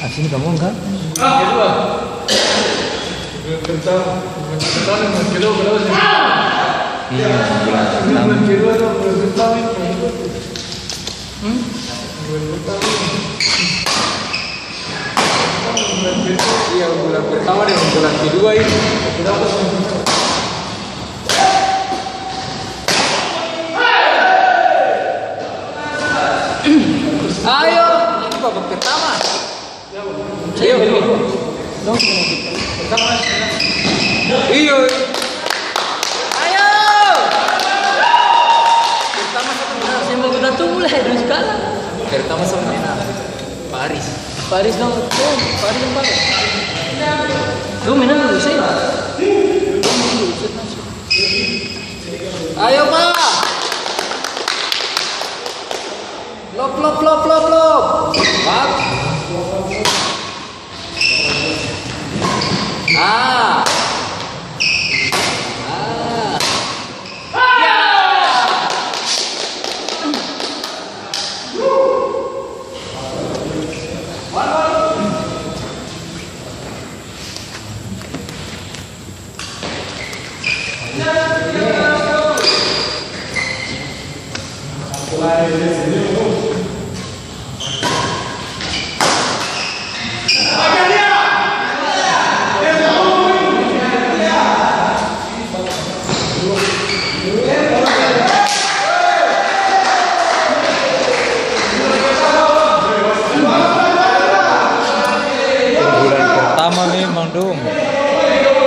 Sini kamu enggak? Kedua. Bentar. Kedua berapa sih? Iya, bulan pertama. Kedua tuh bentar. Iya, bulan pertama dan bulan kedua ini. Ayo, ini babak pertama. Ayo, dong. Pertama. Iyo. Ayo. Pertama satu menang. Saya mau kita tunggu lah terus kalah. Pertama satu menang. Paris. Paris dong. Tuh, Paris yang pakai. Tuh menang dulu sih. Ayo Pak. Lop lop lop lop lop. Pak. Ah. Mulai